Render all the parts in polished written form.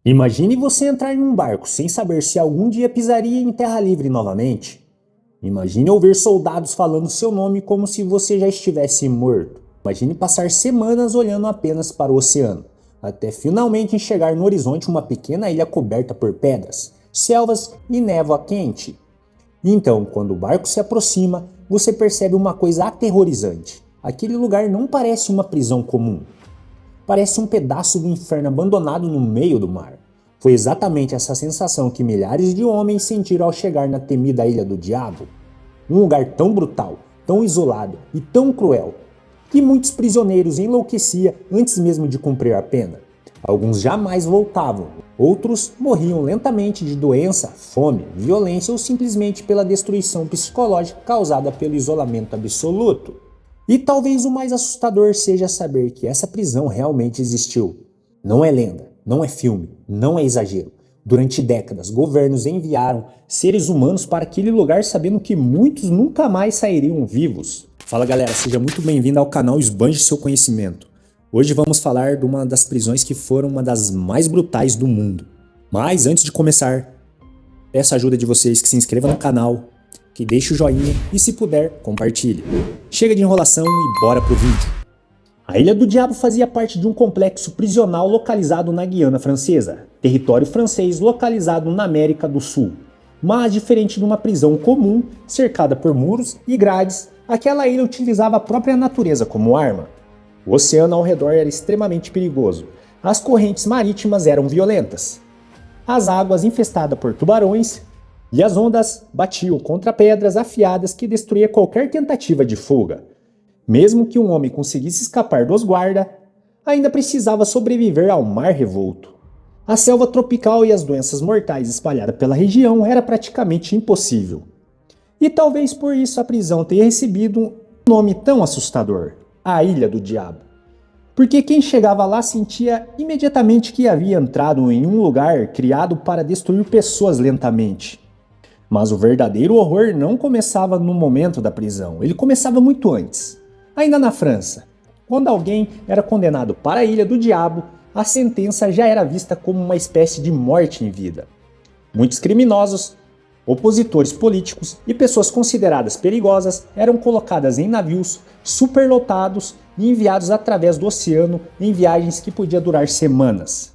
Imagine você entrar em um barco sem saber se algum dia pisaria em terra livre novamente. Imagine ouvir soldados falando seu nome como se você já estivesse morto. Imagine passar semanas olhando apenas para o oceano, até finalmente enxergar no horizonte uma pequena ilha coberta por pedras, selvas e névoa quente. Então, quando o barco se aproxima, você percebe uma coisa aterrorizante. Aquele lugar não parece uma prisão comum. Parece um pedaço do inferno abandonado no meio do mar. Foi exatamente essa sensação que milhares de homens sentiram ao chegar na temida Ilha do Diabo. Um lugar tão brutal, tão isolado e tão cruel, que muitos prisioneiros enlouqueciam antes mesmo de cumprir a pena. Alguns jamais voltavam, outros morriam lentamente de doença, fome, violência ou simplesmente pela destruição psicológica causada pelo isolamento absoluto. E talvez o mais assustador seja saber que essa prisão realmente existiu. Não é lenda, não é filme, não é exagero. Durante décadas, governos enviaram seres humanos para aquele lugar sabendo que muitos nunca mais sairiam vivos. Fala galera, seja muito bem-vindo ao canal Esbanje Seu Conhecimento. Hoje vamos falar de uma das prisões que foram uma das mais brutais do mundo. Mas antes de começar, peço a ajuda de vocês que se inscrevam no canal, que deixe o joinha e, se puder, compartilhe. Chega de enrolação e bora pro vídeo. A Ilha do Diabo fazia parte de um complexo prisional localizado na Guiana Francesa, território francês localizado na América do Sul. Mas, diferente de uma prisão comum, cercada por muros e grades, aquela ilha utilizava a própria natureza como arma. O oceano ao redor era extremamente perigoso. As correntes marítimas eram violentas. As águas infestadas por tubarões e as ondas batiam contra pedras afiadas que destruía qualquer tentativa de fuga. Mesmo que um homem conseguisse escapar dos guardas, ainda precisava sobreviver ao mar revolto. A selva tropical e as doenças mortais espalhadas pela região era praticamente impossível. E talvez por isso a prisão tenha recebido um nome tão assustador, a Ilha do Diabo. Porque quem chegava lá sentia imediatamente que havia entrado em um lugar criado para destruir pessoas lentamente. Mas o verdadeiro horror não começava no momento da prisão, ele começava muito antes. Ainda na França, quando alguém era condenado para a Ilha do Diabo, a sentença já era vista como uma espécie de morte em vida. Muitos criminosos, opositores políticos e pessoas consideradas perigosas eram colocadas em navios superlotados e enviados através do oceano em viagens que podiam durar semanas.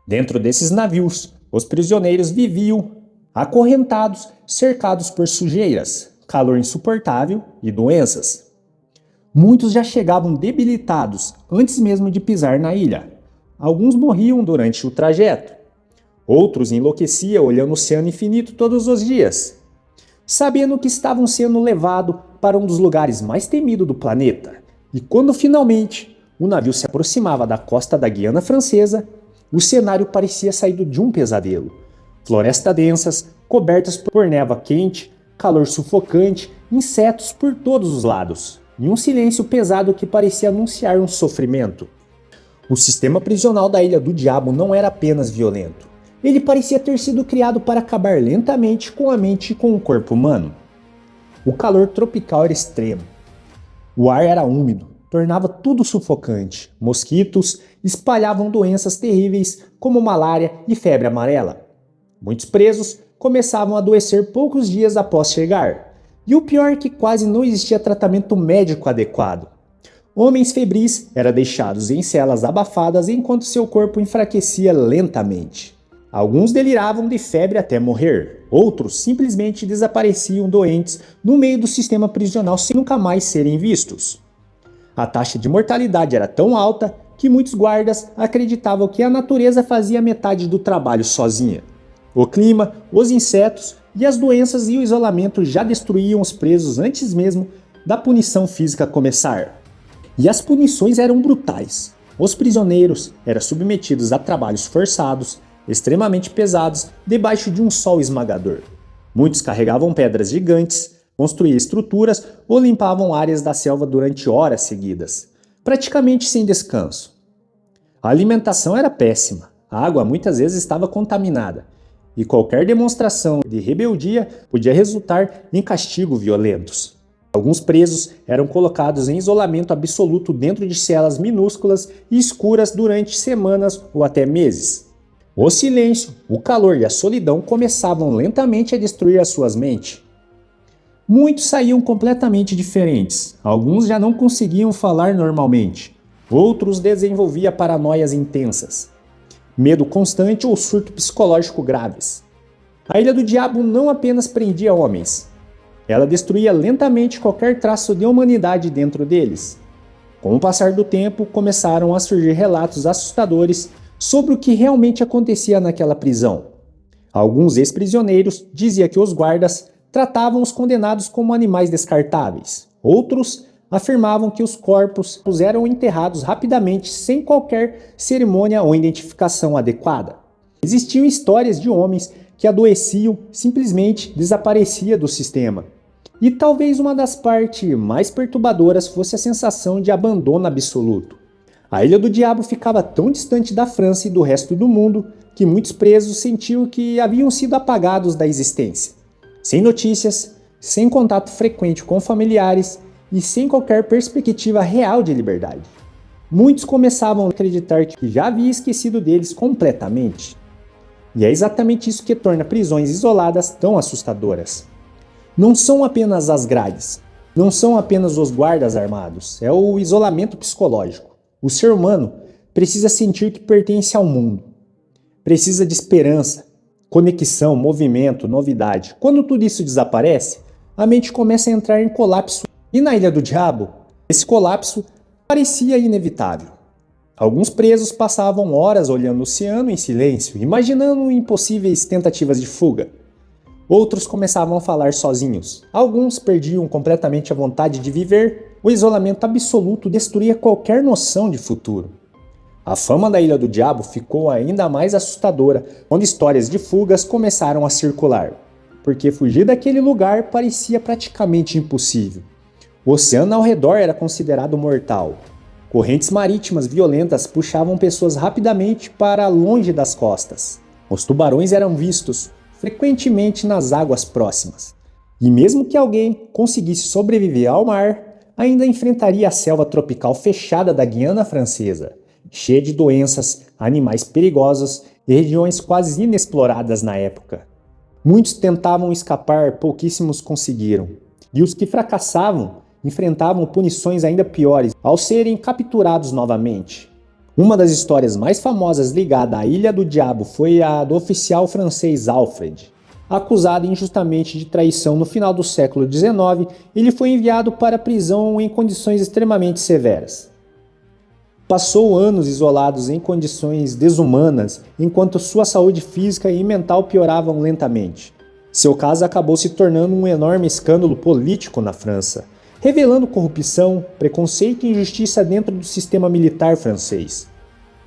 Dentro desses navios, os prisioneiros viviam acorrentados, cercados por sujeiras, calor insuportável e doenças. Muitos já chegavam debilitados antes mesmo de pisar na ilha. Alguns morriam durante o trajeto. Outros enlouqueciam olhando o oceano infinito todos os dias, sabendo que estavam sendo levados para um dos lugares mais temidos do planeta. E quando finalmente o navio se aproximava da costa da Guiana Francesa, o cenário parecia saído de um pesadelo. Florestas densas, cobertas por névoa quente, calor sufocante, insetos por todos os lados, e um silêncio pesado que parecia anunciar um sofrimento. O sistema prisional da Ilha do Diabo não era apenas violento. Ele parecia ter sido criado para acabar lentamente com a mente e com o corpo humano. O calor tropical era extremo. O ar era úmido, tornava tudo sufocante. Mosquitos espalhavam doenças terríveis como malária e febre amarela. Muitos presos começavam a adoecer poucos dias após chegar. E o pior é que quase não existia tratamento médico adequado. Homens febris eram deixados em celas abafadas enquanto seu corpo enfraquecia lentamente. Alguns deliravam de febre até morrer. Outros simplesmente desapareciam doentes no meio do sistema prisional sem nunca mais serem vistos. A taxa de mortalidade era tão alta que muitos guardas acreditavam que a natureza fazia metade do trabalho sozinha. O clima, os insetos e as doenças e o isolamento já destruíam os presos antes mesmo da punição física começar. E as punições eram brutais. Os prisioneiros eram submetidos a trabalhos forçados, extremamente pesados, debaixo de um sol esmagador. Muitos carregavam pedras gigantes, construíam estruturas ou limpavam áreas da selva durante horas seguidas, praticamente sem descanso. A alimentação era péssima, a água muitas vezes estava contaminada, e qualquer demonstração de rebeldia podia resultar em castigos violentos. Alguns presos eram colocados em isolamento absoluto dentro de celas minúsculas e escuras durante semanas ou até meses. O silêncio, o calor e a solidão começavam lentamente a destruir as suas mentes. Muitos saíam completamente diferentes, alguns já não conseguiam falar normalmente, outros desenvolviam paranoias intensas, medo constante ou surto psicológico graves. A Ilha do Diabo não apenas prendia homens, ela destruía lentamente qualquer traço de humanidade dentro deles. Com o passar do tempo, começaram a surgir relatos assustadores sobre o que realmente acontecia naquela prisão. Alguns ex-prisioneiros diziam que os guardas tratavam os condenados como animais descartáveis. Outros afirmavam que os corpos eram enterrados rapidamente sem qualquer cerimônia ou identificação adequada. Existiam histórias de homens que adoeciam, simplesmente desapareciam do sistema. E talvez uma das partes mais perturbadoras fosse a sensação de abandono absoluto. A Ilha do Diabo ficava tão distante da França e do resto do mundo que muitos presos sentiam que haviam sido apagados da existência. Sem notícias, sem contato frequente com familiares e sem qualquer perspectiva real de liberdade. Muitos começavam a acreditar que já havia esquecido deles completamente. E é exatamente isso que torna prisões isoladas tão assustadoras. Não são apenas as grades, não são apenas os guardas armados, é o isolamento psicológico. O ser humano precisa sentir que pertence ao mundo. Precisa de esperança, conexão, movimento, novidade. Quando tudo isso desaparece, a mente começa a entrar em colapso. E na Ilha do Diabo, esse colapso parecia inevitável. Alguns presos passavam horas olhando o oceano em silêncio, imaginando impossíveis tentativas de fuga. Outros começavam a falar sozinhos. Alguns perdiam completamente a vontade de viver. O isolamento absoluto destruía qualquer noção de futuro. A fama da Ilha do Diabo ficou ainda mais assustadora quando histórias de fugas começaram a circular, porque fugir daquele lugar parecia praticamente impossível. O oceano ao redor era considerado mortal. Correntes marítimas violentas puxavam pessoas rapidamente para longe das costas. Os tubarões eram vistos frequentemente nas águas próximas. E mesmo que alguém conseguisse sobreviver ao mar, ainda enfrentaria a selva tropical fechada da Guiana Francesa, cheia de doenças, animais perigosos e regiões quase inexploradas na época. Muitos tentavam escapar, pouquíssimos conseguiram. E os que fracassavam enfrentavam punições ainda piores ao serem capturados novamente. Uma das histórias mais famosas ligada à Ilha do Diabo foi a do oficial francês Alfred. Acusado injustamente de traição no final do século XIX, ele foi enviado para a prisão em condições extremamente severas. Passou anos isolados em condições desumanas, enquanto sua saúde física e mental pioravam lentamente. Seu caso acabou se tornando um enorme escândalo político na França, revelando corrupção, preconceito e injustiça dentro do sistema militar francês.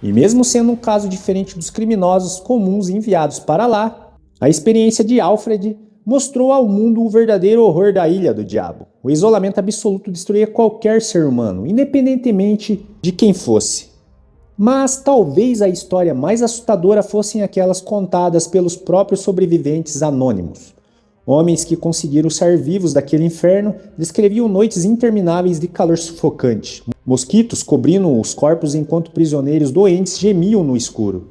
E mesmo sendo um caso diferente dos criminosos comuns enviados para lá, a experiência de Alfred mostrou ao mundo o verdadeiro horror da Ilha do Diabo. O isolamento absoluto destruía qualquer ser humano, independentemente de quem fosse. Mas talvez a história mais assustadora fossem aquelas contadas pelos próprios sobreviventes anônimos. Homens que conseguiram sair vivos daquele inferno descreviam noites intermináveis de calor sufocante, mosquitos cobrindo os corpos enquanto prisioneiros doentes gemiam no escuro.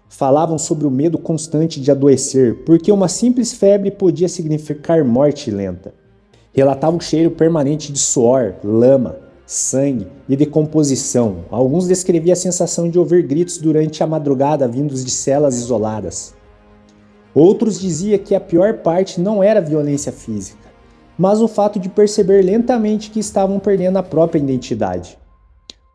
Falavam sobre o medo constante de adoecer, porque uma simples febre podia significar morte lenta. Relatavam o cheiro permanente de suor, lama, sangue e decomposição. Alguns descreviam a sensação de ouvir gritos durante a madrugada vindos de celas isoladas. Outros diziam que a pior parte não era a violência física, mas o fato de perceber lentamente que estavam perdendo a própria identidade.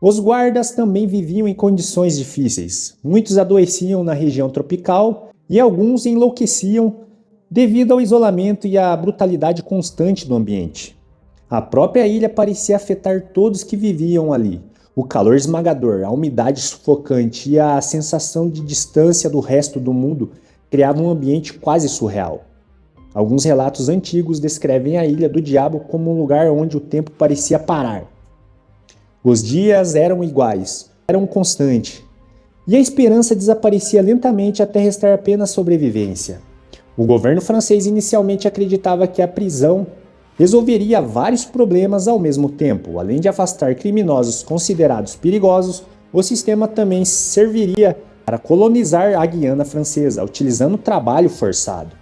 Os guardas também viviam em condições difíceis. Muitos adoeciam na região tropical e alguns enlouqueciam devido ao isolamento e à brutalidade constante do ambiente. A própria ilha parecia afetar todos que viviam ali. O calor esmagador, a umidade sufocante e a sensação de distância do resto do mundo criavam um ambiente quase surreal. Alguns relatos antigos descrevem a Ilha do Diabo como um lugar onde o tempo parecia parar. Os dias eram iguais, eram constantes, e a esperança desaparecia lentamente até restar apenas sobrevivência. O governo francês inicialmente acreditava que a prisão resolveria vários problemas ao mesmo tempo. Além de afastar criminosos considerados perigosos, o sistema também serviria para colonizar a Guiana Francesa, utilizando o trabalho forçado.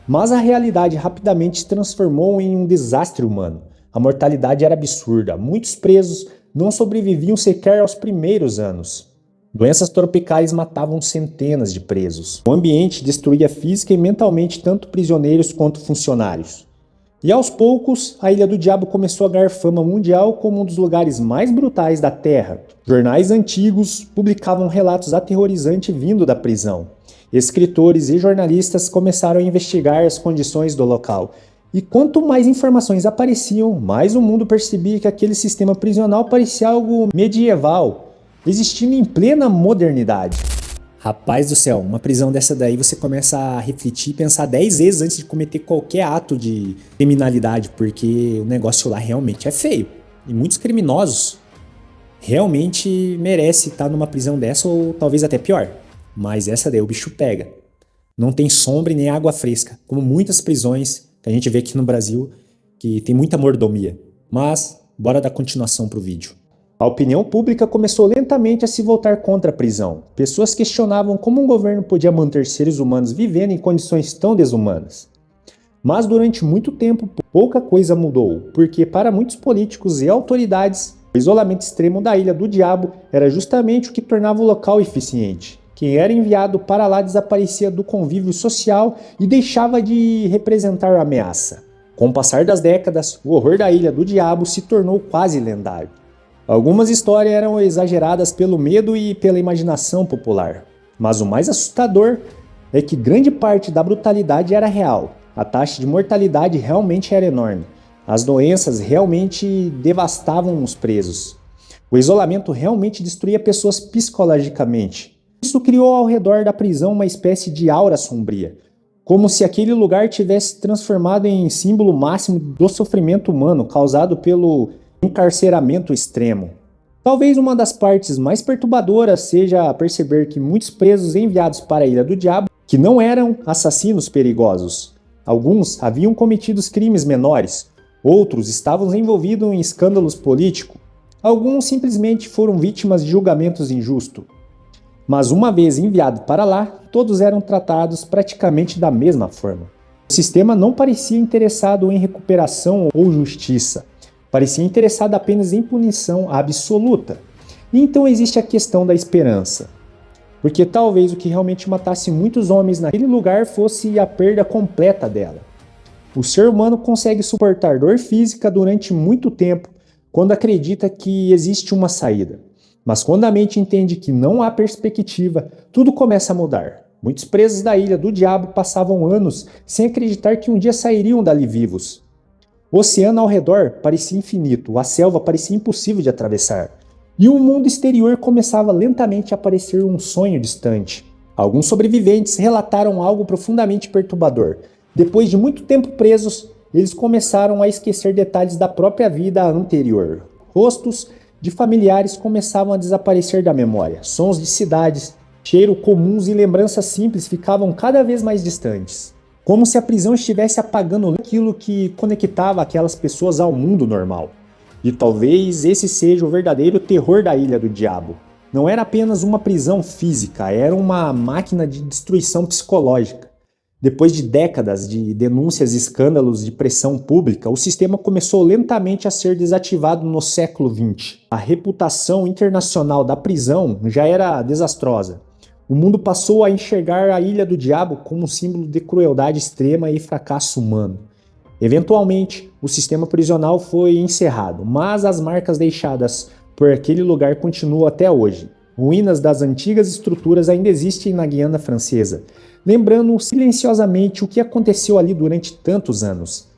Mas a realidade rapidamente se transformou em um desastre humano. A mortalidade era absurda, muitos presos não sobreviviam sequer aos primeiros anos. Doenças tropicais matavam centenas de presos. O ambiente destruía física e mentalmente tanto prisioneiros quanto funcionários. E aos poucos, a Ilha do Diabo começou a ganhar fama mundial como um dos lugares mais brutais da Terra. Jornais antigos publicavam relatos aterrorizantes vindo da prisão. Escritores e jornalistas começaram a investigar as condições do local. E quanto mais informações apareciam, mais o mundo percebia que aquele sistema prisional parecia algo medieval, existindo em plena modernidade. Rapaz do céu, uma prisão dessa daí você começa a refletir e pensar 10 vezes antes de cometer qualquer ato de criminalidade, porque o negócio lá realmente é feio. E muitos criminosos realmente merecem estar numa prisão dessa ou talvez até pior. Mas essa daí o bicho pega. Não tem sombra e nem água fresca, como muitas prisões que a gente vê aqui no Brasil, que tem muita mordomia. Mas, bora dar continuação pro vídeo. A opinião pública começou lentamente a se voltar contra a prisão. Pessoas questionavam como um governo podia manter seres humanos vivendo em condições tão desumanas. Mas durante muito tempo, pouca coisa mudou, porque para muitos políticos e autoridades, o isolamento extremo da Ilha do Diabo era justamente o que tornava o local eficiente. Quem era enviado para lá desaparecia do convívio social e deixava de representar a ameaça. Com o passar das décadas, o horror da Ilha do Diabo se tornou quase lendário. Algumas histórias eram exageradas pelo medo e pela imaginação popular, mas o mais assustador é que grande parte da brutalidade era real. A taxa de mortalidade realmente era enorme. As doenças realmente devastavam os presos. O isolamento realmente destruía pessoas psicologicamente. Isso criou ao redor da prisão uma espécie de aura sombria, como se aquele lugar tivesse transformado em símbolo máximo do sofrimento humano causado pelo encarceramento extremo. Talvez uma das partes mais perturbadoras seja perceber que muitos presos enviados para a Ilha do Diabo que não eram assassinos perigosos. Alguns haviam cometido crimes menores, outros estavam envolvidos em escândalos políticos, alguns simplesmente foram vítimas de julgamentos injustos. Mas uma vez enviados para lá, todos eram tratados praticamente da mesma forma. O sistema não parecia interessado em recuperação ou justiça. Parecia interessado apenas em punição absoluta. E então existe a questão da esperança. Porque talvez o que realmente matasse muitos homens naquele lugar fosse a perda completa dela. O ser humano consegue suportar dor física durante muito tempo quando acredita que existe uma saída. Mas quando a mente entende que não há perspectiva, tudo começa a mudar. Muitos presos da Ilha do Diabo passavam anos sem acreditar que um dia sairiam dali vivos. O oceano ao redor parecia infinito, a selva parecia impossível de atravessar. E o mundo exterior começava lentamente a parecer um sonho distante. Alguns sobreviventes relataram algo profundamente perturbador. Depois de muito tempo presos, eles começaram a esquecer detalhes da própria vida anterior. Rostos de familiares começavam a desaparecer da memória. Sons de cidades, cheiros comuns e lembranças simples ficavam cada vez mais distantes. Como se a prisão estivesse apagando aquilo que conectava aquelas pessoas ao mundo normal. E talvez esse seja o verdadeiro terror da Ilha do Diabo. Não era apenas uma prisão física, era uma máquina de destruição psicológica. Depois de décadas de denúncias e escândalos de pressão pública, o sistema começou lentamente a ser desativado no século XX. A reputação internacional da prisão já era desastrosa. O mundo passou a enxergar a Ilha do Diabo como um símbolo de crueldade extrema e fracasso humano. Eventualmente, o sistema prisional foi encerrado, mas as marcas deixadas por aquele lugar continuam até hoje. Ruínas das antigas estruturas ainda existem na Guiana Francesa, lembrando silenciosamente o que aconteceu ali durante tantos anos.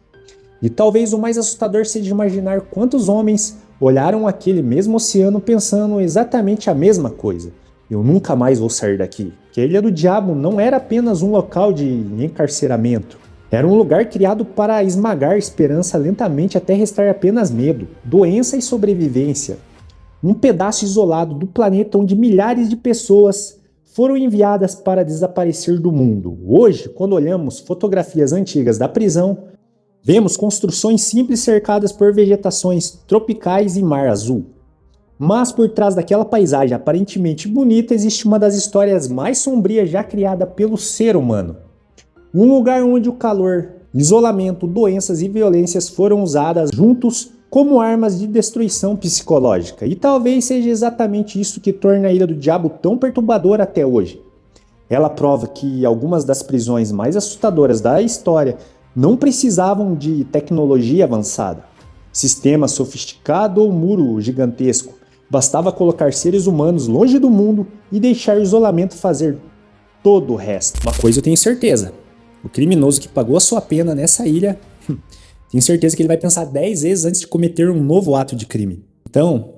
E talvez o mais assustador seja imaginar quantos homens olharam aquele mesmo oceano pensando exatamente a mesma coisa. Eu nunca mais vou sair daqui. Que a Ilha do Diabo não era apenas um local de encarceramento. Era um lugar criado para esmagar a esperança lentamente até restar apenas medo, doença e sobrevivência. Um pedaço isolado do planeta onde milhares de pessoas foram enviadas para desaparecer do mundo. Hoje, quando olhamos fotografias antigas da prisão, vemos construções simples cercadas por vegetações tropicais e mar azul. Mas por trás daquela paisagem aparentemente bonita existe uma das histórias mais sombrias já criada pelo ser humano. Um lugar onde o calor, isolamento, doenças e violências foram usadas juntos como armas de destruição psicológica. E talvez seja exatamente isso que torna a Ilha do Diabo tão perturbadora até hoje. Ela prova que algumas das prisões mais assustadoras da história não precisavam de tecnologia avançada, sistema sofisticado ou muro gigantesco. Bastava colocar seres humanos longe do mundo e deixar o isolamento fazer todo o resto. Uma coisa eu tenho certeza, o criminoso que pagou a sua pena nessa ilha, tenho certeza que ele vai pensar 10 vezes antes de cometer um novo ato de crime. Então,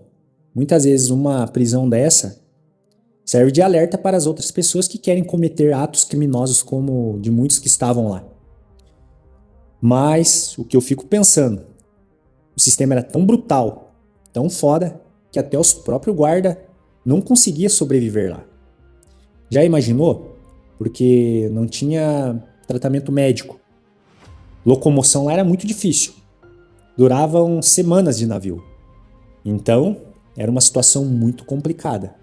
muitas vezes uma prisão dessa serve de alerta para as outras pessoas que querem cometer atos criminosos como de muitos que estavam lá. Mas o que eu fico pensando, o sistema era tão brutal, tão foda, que até os próprios guardas não conseguiam sobreviver lá. Já imaginou? Porque não tinha tratamento médico. Locomoção lá era muito difícil. Duravam semanas de navio. Então, era uma situação muito complicada.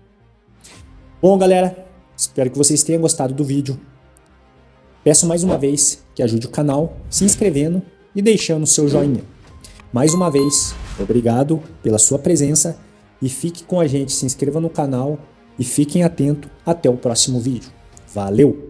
Bom, galera, espero que vocês tenham gostado do vídeo. Peço mais uma vez que ajude o canal se inscrevendo e deixando o seu joinha. Mais uma vez, obrigado pela sua presença e fique com a gente, se inscreva no canal e fiquem atentos até o próximo vídeo. Valeu!